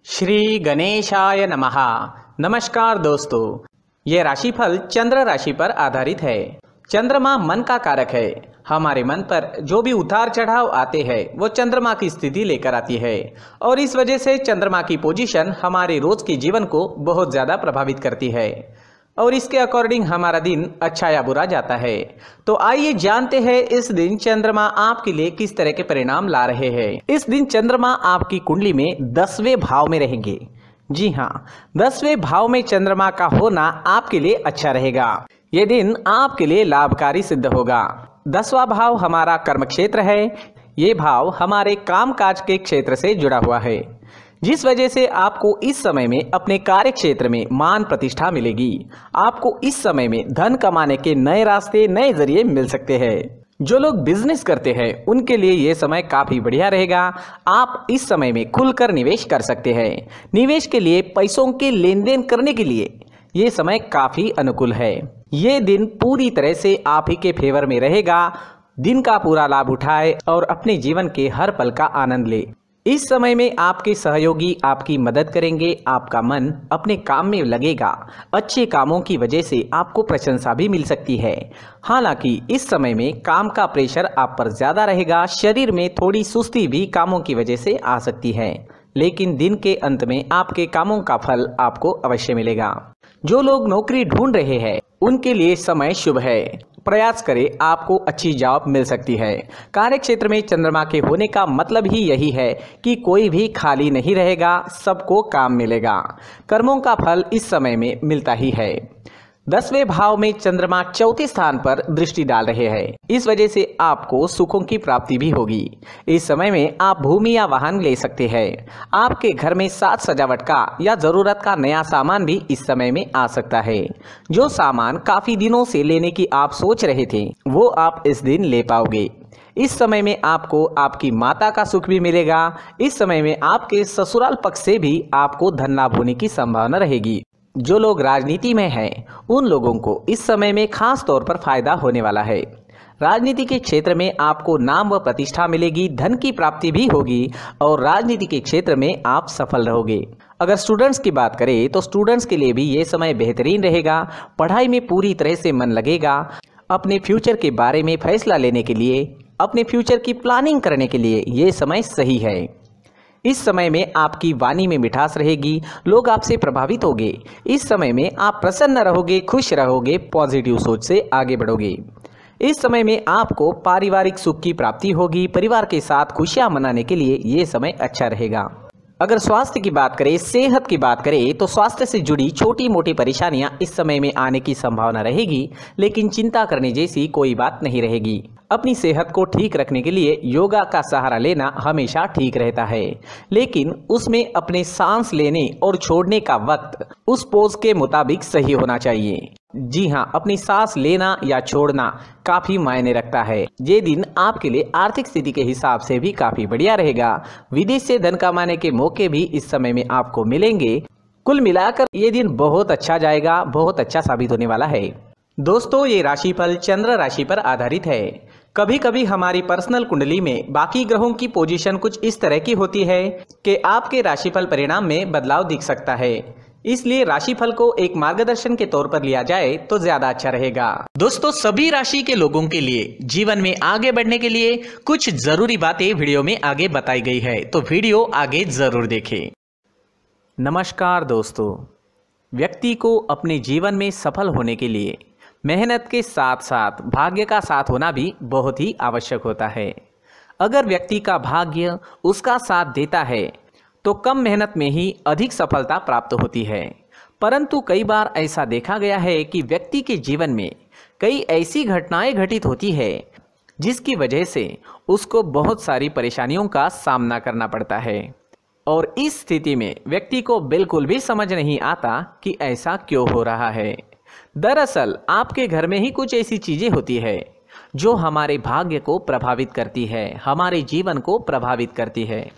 श्री गणेशाय नमः। नमस्कार दोस्तों, ये राशिफल चंद्र राशि पर आधारित है। चंद्रमा मन का कारक है। हमारे मन पर जो भी उतार चढ़ाव आते हैं वो चंद्रमा की स्थिति लेकर आती है और इस वजह से चंद्रमा की पोजीशन हमारे रोज के जीवन को बहुत ज़्यादा प्रभावित करती है और इसके अकॉर्डिंग हमारा दिन अच्छा या बुरा जाता है। तो आइए जानते हैं इस दिन चंद्रमा आपके लिए किस तरह के परिणाम ला रहे हैं। इस दिन चंद्रमा आपकी कुंडली में 10वें भाव में रहेंगे। जी हाँ, 10वें भाव में चंद्रमा का होना आपके लिए अच्छा रहेगा। ये दिन आपके लिए लाभकारी सिद्ध होगा। 10वां भाव हमारा कर्म क्षेत्र है। ये भाव हमारे कामकाज के क्षेत्र से जुड़ा हुआ है, जिस वजह से आपको इस समय में अपने कार्य क्षेत्र में मान प्रतिष्ठा मिलेगी। आपको इस समय में धन कमाने के नए रास्ते, नए जरिए मिल सकते हैं। जो लोग बिजनेस करते हैं उनके लिए ये समय काफी बढ़िया रहेगा। आप इस समय में खुलकर निवेश कर सकते हैं। निवेश के लिए, पैसों के लेन देन करने के लिए ये समय काफी अनुकूल है। ये दिन पूरी तरह से आप ही के फेवर में रहेगा। दिन का पूरा लाभ उठाए और अपने जीवन के हर पल का आनंद ले। इस समय में आपके सहयोगी आपकी मदद करेंगे। आपका मन अपने काम में लगेगा। अच्छे कामों की वजह से आपको प्रशंसा भी मिल सकती है। हालांकि इस समय में काम का प्रेशर आप पर ज़्यादा रहेगा। शरीर में थोड़ी सुस्ती भी कामों की वजह से आ सकती है, लेकिन दिन के अंत में आपके कामों का फल आपको अवश्य मिलेगा। जो लोग नौकरी ढूंढ रहे हैं उनके लिए समय शुभ है। प्रयास करें, आपको अच्छी जॉब मिल सकती है। कार्य क्षेत्र में चंद्रमा के होने का मतलब ही यही है कि कोई भी खाली नहीं रहेगा, सबको काम मिलेगा। कर्मों का फल इस समय में मिलता ही है। 10वें भाव में चंद्रमा चौथे स्थान पर दृष्टि डाल रहे हैं। इस वजह से आपको सुखों की प्राप्ति भी होगी। इस समय में आप भूमि या वाहन ले सकते हैं। आपके घर में साज सजावट का या जरूरत का नया सामान भी इस समय में आ सकता है। जो सामान काफी दिनों से लेने की आप सोच रहे थे वो आप इस दिन ले पाओगे। इस समय में आपको आपकी माता का सुख भी मिलेगा। इस समय में आपके ससुराल पक्ष से भी आपको धन लाभ होने की संभावना रहेगी। जो लोग राजनीति में हैं उन लोगों को इस समय में खास तौर पर फायदा होने वाला है। राजनीति के क्षेत्र में आपको नाम व प्रतिष्ठा मिलेगी, धन की प्राप्ति भी होगी और राजनीति के क्षेत्र में आप सफल रहोगे। अगर स्टूडेंट्स की बात करें तो स्टूडेंट्स के लिए भी ये समय बेहतरीन रहेगा। पढ़ाई में पूरी तरह से मन लगेगा। अपने फ्यूचर के बारे में फैसला लेने के लिए, अपने फ्यूचर की प्लानिंग करने के लिए ये समय सही है। इस समय में आपकी वाणी में मिठास रहेगी। लोग आपसे प्रभावित होंगे। इस समय में आप प्रसन्न रहोगे, खुश रहोगे, पॉजिटिव सोच से आगे बढ़ोगे। इस समय में आपको पारिवारिक सुख की प्राप्ति होगी। परिवार के साथ खुशियां मनाने के लिए ये समय अच्छा रहेगा। अगर स्वास्थ्य की बात करें, सेहत की बात करें तो स्वास्थ्य से जुड़ी छोटी मोटी परेशानियां इस समय में आने की संभावना रहेगी, लेकिन चिंता करने जैसी कोई बात नहीं रहेगी। अपनी सेहत को ठीक रखने के लिए योगा का सहारा लेना हमेशा ठीक रहता है, लेकिन उसमें अपने सांस लेने और छोड़ने का वक्त उस पोज के मुताबिक सही होना चाहिए। जी हाँ, अपनी सांस लेना या छोड़ना काफी मायने रखता है। ये दिन आपके लिए आर्थिक स्थिति के हिसाब से भी काफी बढ़िया रहेगा। विदेश से धन कमाने के मौके भी इस समय में आपको मिलेंगे। कुल मिलाकर ये दिन बहुत अच्छा जाएगा, बहुत अच्छा साबित होने वाला है। दोस्तों, ये राशिफल चंद्र राशि पर आधारित है। कभी कभी हमारी पर्सनल कुंडली में बाकी ग्रहों की पोजीशन कुछ इस तरह की होती है कि आपके राशिफल परिणाम में बदलाव दिख सकता है। इसलिए राशिफल को एक मार्गदर्शन के तौर पर लिया जाए तो ज्यादा अच्छा रहेगा। दोस्तों, सभी राशि के लोगों के लिए जीवन में आगे बढ़ने के लिए कुछ जरूरी बातें वीडियो में आगे बताई गई है, तो वीडियो आगे जरूर देखें। नमस्कार दोस्तों, व्यक्ति को अपने जीवन में सफल होने के लिए मेहनत के साथ साथ भाग्य का साथ होना भी बहुत ही आवश्यक होता है। अगर व्यक्ति का भाग्य उसका साथ देता है तो कम मेहनत में ही अधिक सफलता प्राप्त होती है। परंतु कई बार ऐसा देखा गया है कि व्यक्ति के जीवन में कई ऐसी घटनाएं घटित होती है जिसकी वजह से उसको बहुत सारी परेशानियों का सामना करना पड़ता है और इस स्थिति में व्यक्ति को बिल्कुल भी समझ नहीं आता कि ऐसा क्यों हो रहा है। दरअसल आपके घर में ही कुछ ऐसी चीजें होती है जो हमारे भाग्य को प्रभावित करती है, हमारे जीवन को प्रभावित करती है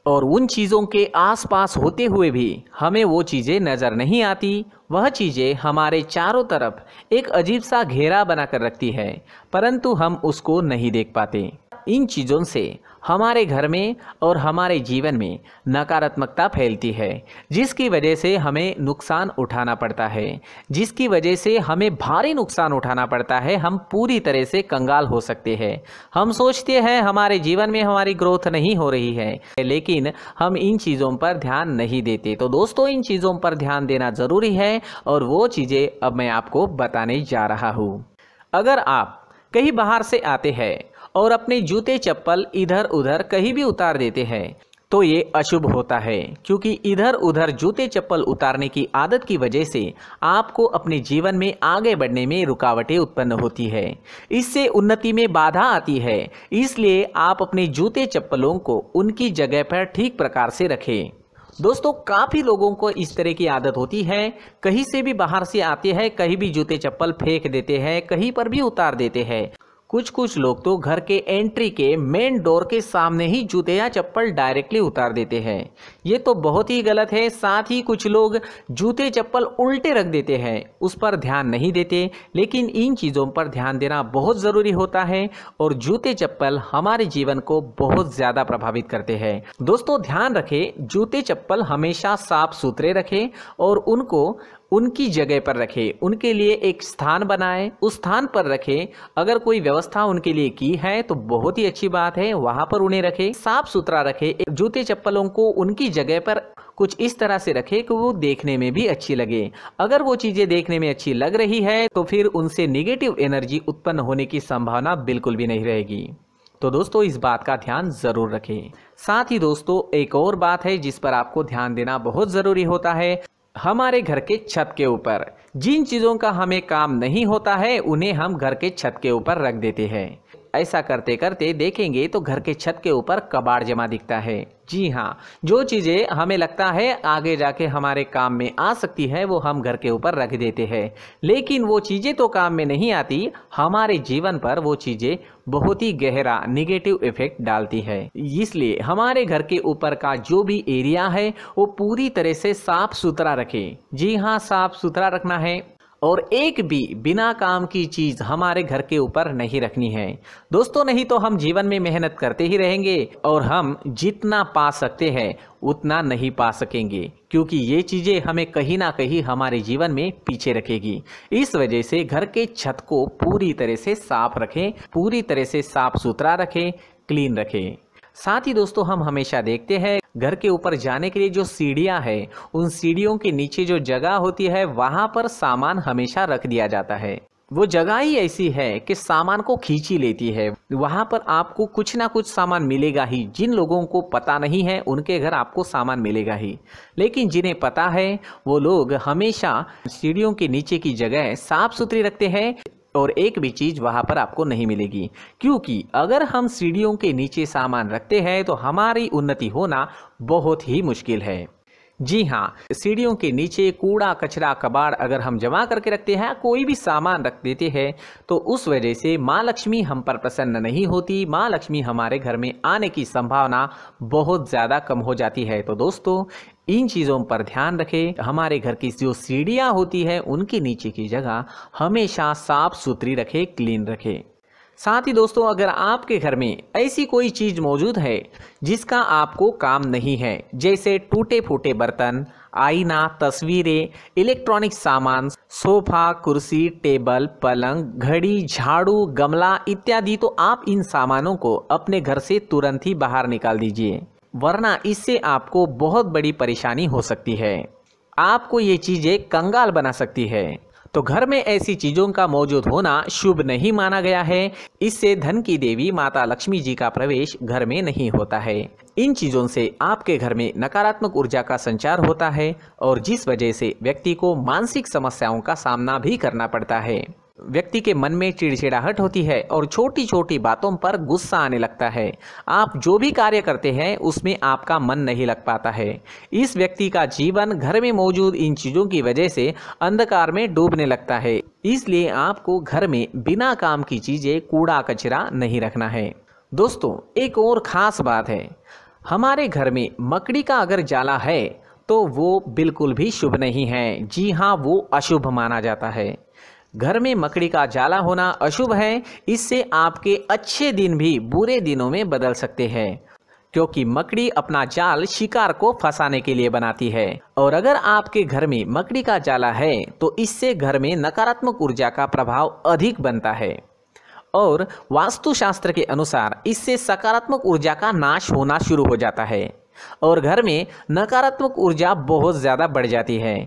और उन चीज़ों के आसपास होते हुए भी हमें वो चीज़ें नज़र नहीं आती। वह चीज़ें हमारे चारों तरफ एक अजीब सा घेरा बनाकर रखती है, परंतु हम उसको नहीं देख पाते। इन चीज़ों से हमारे घर में और हमारे जीवन में नकारात्मकता फैलती है, जिसकी वजह से हमें नुकसान उठाना पड़ता है, जिसकी वजह से हमें भारी नुकसान उठाना पड़ता है। हम पूरी तरह से कंगाल हो सकते हैं। हम सोचते हैं हमारे जीवन में हमारी ग्रोथ नहीं हो रही है, लेकिन हम इन चीज़ों पर ध्यान नहीं देते। तो दोस्तों, इन चीज़ों पर ध्यान देना ज़रूरी है और वो चीज़ें अब मैं आपको बताने जा रहा हूँ। अगर आप कहीं बाहर से आते हैं और अपने जूते चप्पल इधर उधर कहीं भी उतार देते हैं तो ये अशुभ होता है, क्योंकि इधर उधर जूते चप्पल उतारने की आदत की वजह से आपको अपने जीवन में आगे बढ़ने में रुकावटें उत्पन्न होती है। इससे उन्नति में बाधा आती है। इसलिए आप अपने जूते चप्पलों को उनकी जगह पर ठीक प्रकार से रखें। दोस्तों, काफ़ी लोगों को इस तरह की आदत होती है, कहीं से भी बाहर से आते हैं, कहीं भी जूते चप्पल फेंक देते हैं, कहीं पर भी उतार देते हैं। कुछ लोग तो घर के एंट्री के मेन डोर के सामने ही जूते या चप्पल डायरेक्टली उतार देते हैं। ये तो बहुत ही गलत है। साथ ही कुछ लोग जूते चप्पल उल्टे रख देते हैं, उस पर ध्यान नहीं देते। लेकिन इन चीज़ों पर ध्यान देना बहुत ज़रूरी होता है और जूते चप्पल हमारे जीवन को बहुत ज़्यादा प्रभावित करते हैं। दोस्तों, ध्यान रखें, जूते चप्पल हमेशा साफ सुथरे रखें और उनको उनकी जगह पर रखें। उनके लिए एक स्थान बनाएं, उस स्थान पर रखें। अगर कोई व्यवस्था उनके लिए की है तो बहुत ही अच्छी बात है, वहां पर उन्हें रखें, साफ सुथरा रखें। जूते चप्पलों को उनकी जगह पर कुछ इस तरह से रखें कि वो देखने में भी अच्छी लगे। अगर वो चीज़ें देखने में अच्छी लग रही है तो फिर उनसे निगेटिव एनर्जी उत्पन्न होने की संभावना बिल्कुल भी नहीं रहेगी। तो दोस्तों, इस बात का ध्यान ज़रूर रखें। साथ ही दोस्तों, एक और बात है जिस पर आपको ध्यान देना बहुत ज़रूरी होता है। हमारे घर के छत के ऊपर जिन चीज़ों का हमें काम नहीं होता है उन्हें हम घर के छत के ऊपर रख देते हैं। ऐसा करते करते देखेंगे तो घर के छत के ऊपर कबाड़ जमा दिखता है। जी हाँ, जो चीज़ें हमें लगता है आगे जाके हमारे काम में आ सकती है वो हम घर के ऊपर रख देते हैं, लेकिन वो चीज़ें तो काम में नहीं आती। हमारे जीवन पर वो चीज़ें बहुत ही गहरा निगेटिव इफेक्ट डालती है। इसलिए हमारे घर के ऊपर का जो भी एरिया है वो पूरी तरह से साफ सुथरा रखें। जी हाँ, साफ सुथरा रखना है और एक भी बिना काम की चीज़ हमारे घर के ऊपर नहीं रखनी है। दोस्तों, नहीं तो हम जीवन में मेहनत करते ही रहेंगे और हम जितना पा सकते हैं उतना नहीं पा सकेंगे, क्योंकि ये चीज़ें हमें कहीं ना कहीं हमारे जीवन में पीछे रखेगी। इस वजह से घर के छत को पूरी तरह से साफ रखें, पूरी तरह से साफ सुथरा रखें, क्लीन रखें। साथ ही दोस्तों, हम हमेशा देखते हैं घर के ऊपर जाने के लिए जो सीढ़ियां हैं, उन सीढ़ियों के नीचे जो जगह होती है वहां पर सामान हमेशा रख दिया जाता है। वो जगह ही ऐसी है कि सामान को खींची लेती है। वहां पर आपको कुछ ना कुछ सामान मिलेगा ही। जिन लोगों को पता नहीं है उनके घर आपको सामान मिलेगा ही, लेकिन जिन्हें पता है वो लोग हमेशा सीढ़ियों के नीचे की जगह साफ सुथरी रखते हैं और एक भी चीज़ वहाँ पर आपको नहीं मिलेगी। क्योंकि अगर हम सीढ़ियों के नीचे सामान रखते हैं तो हमारी उन्नति होना बहुत ही मुश्किल है। जी हाँ, सीढ़ियों के नीचे कूड़ा कचरा कबाड़ अगर हम जमा करके रखते हैं, कोई भी सामान रख देते हैं, तो उस वजह से माँ लक्ष्मी हम पर प्रसन्न नहीं होती। माँ लक्ष्मी हमारे घर में आने की संभावना बहुत ज़्यादा कम हो जाती है। तो दोस्तों, इन चीज़ों पर ध्यान रखें। हमारे घर की जो सीढ़ियाँ होती है उनके नीचे की जगह हमेशा साफ सुथरी रखें, क्लीन रखें। साथ ही दोस्तों, अगर आपके घर में ऐसी कोई चीज़ मौजूद है जिसका आपको काम नहीं है, जैसे टूटे फूटे बर्तन, आईना, तस्वीरें, इलेक्ट्रॉनिक सामान, सोफा, कुर्सी, टेबल, पलंग, घड़ी, झाड़ू, गमला इत्यादि, तो आप इन सामानों को अपने घर से तुरंत ही बाहर निकाल दीजिए, वरना इससे आपको बहुत बड़ी परेशानी हो सकती है। आपको ये चीज़ें कंगाल बना सकती है। तो घर में ऐसी चीज़ों का मौजूद होना शुभ नहीं माना गया है। इससे धन की देवी माता लक्ष्मी जी का प्रवेश घर में नहीं होता है। इन चीज़ों से आपके घर में नकारात्मक ऊर्जा का संचार होता है और जिस वजह से व्यक्ति को मानसिक समस्याओं का सामना भी करना पड़ता है। व्यक्ति के मन में चिड़चिड़ाहट होती है और छोटी छोटी बातों पर गुस्सा आने लगता है। आप जो भी कार्य करते हैं उसमें आपका मन नहीं लग पाता है। इस व्यक्ति का जीवन घर में मौजूद इन चीज़ों की वजह से अंधकार में डूबने लगता है। इसलिए आपको घर में बिना काम की चीज़ें, कूड़ा कचरा नहीं रखना है। दोस्तों, एक और ख़ास बात है, हमारे घर में मकड़ी का अगर जाला है तो वो बिल्कुल भी शुभ नहीं है। जी हाँ, वो अशुभ माना जाता है। घर में मकड़ी का जाला होना अशुभ है। इससे आपके अच्छे दिन भी बुरे दिनों में बदल सकते हैं, क्योंकि मकड़ी अपना जाल शिकार को फंसाने के लिए बनाती है। और अगर आपके घर में मकड़ी का जाला है तो इससे घर में नकारात्मक ऊर्जा का प्रभाव अधिक बनता है और वास्तुशास्त्र के अनुसार इससे सकारात्मक ऊर्जा का नाश होना शुरू हो जाता है और घर में नकारात्मक ऊर्जा बहुत ज़्यादा बढ़ जाती है।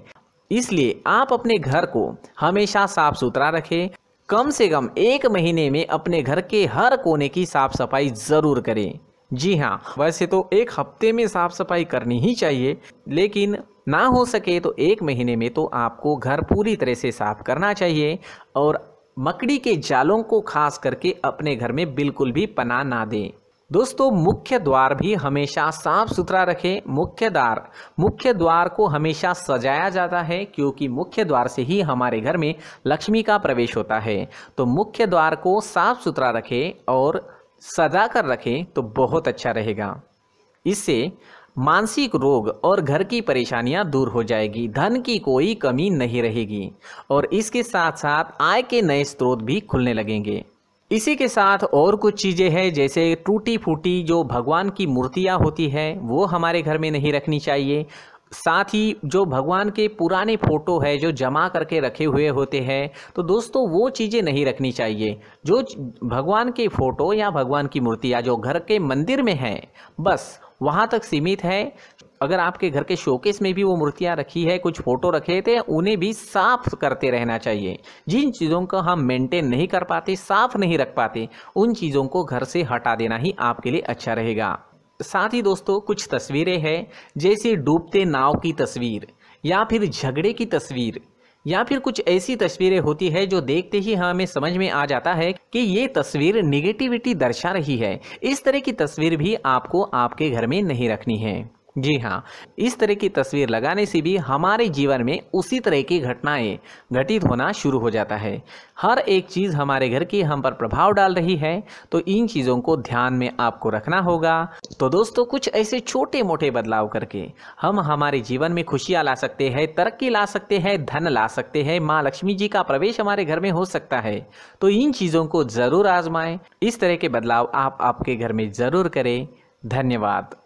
इसलिए आप अपने घर को हमेशा साफ सुथरा रखें। कम से कम 1 महीने में अपने घर के हर कोने की साफ सफाई ज़रूर करें। जी हाँ, वैसे तो 1 हफ्ते में साफ सफाई करनी ही चाहिए, लेकिन ना हो सके तो 1 महीने में तो आपको घर पूरी तरह से साफ करना चाहिए और मकड़ी के जालों को खास करके अपने घर में बिल्कुल भी पनाह ना दें। दोस्तों, मुख्य द्वार भी हमेशा साफ सुथरा रखें। मुख्य द्वार को हमेशा सजाया जाता है, क्योंकि मुख्य द्वार से ही हमारे घर में लक्ष्मी का प्रवेश होता है। तो मुख्य द्वार को साफ सुथरा रखें और सजा कर रखें तो बहुत अच्छा रहेगा। इससे मानसिक रोग और घर की परेशानियां दूर हो जाएगी, धन की कोई कमी नहीं रहेगी और इसके साथ साथ आय के नए स्रोत भी खुलने लगेंगे। इसी के साथ और कुछ चीज़ें हैं, जैसे टूटी फूटी जो भगवान की मूर्तियां होती है वो हमारे घर में नहीं रखनी चाहिए। साथ ही जो भगवान के पुराने फोटो है जो जमा करके रखे हुए होते हैं, तो दोस्तों वो चीज़ें नहीं रखनी चाहिए। जो भगवान के फोटो या भगवान की मूर्तियाँ जो घर के मंदिर में हैं, बस वहाँ तक सीमित है। अगर आपके घर के शोकेस में भी वो मूर्तियाँ रखी है, कुछ फोटो रखे थे, उन्हें भी साफ करते रहना चाहिए। जिन चीज़ों को हम मेंटेन नहीं कर पाते, साफ नहीं रख पाते, उन चीज़ों को घर से हटा देना ही आपके लिए अच्छा रहेगा। साथ ही दोस्तों, कुछ तस्वीरें हैं, जैसे डूबते नाव की तस्वीर या फिर झगड़े की तस्वीर या फिर कुछ ऐसी तस्वीरें होती है जो देखते ही हमें समझ में आ जाता है कि ये तस्वीर निगेटिविटी दर्शा रही है। इस तरह की तस्वीर भी आपको आपके घर में नहीं रखनी है। जी हाँ, इस तरह की तस्वीर लगाने से भी हमारे जीवन में उसी तरह की घटनाएं घटित होना शुरू हो जाता है। हर एक चीज़ हमारे घर की हम पर प्रभाव डाल रही है, तो इन चीज़ों को ध्यान में आपको रखना होगा। तो दोस्तों, कुछ ऐसे छोटे मोटे बदलाव करके हम हमारे जीवन में खुशियाँ ला सकते हैं, तरक्की ला सकते हैं, धन ला सकते हैं, माँ लक्ष्मी जी का प्रवेश हमारे घर में हो सकता है। तो इन चीज़ों को ज़रूर आजमाएं। इस तरह के बदलाव आप आपके घर में ज़रूर करें। धन्यवाद।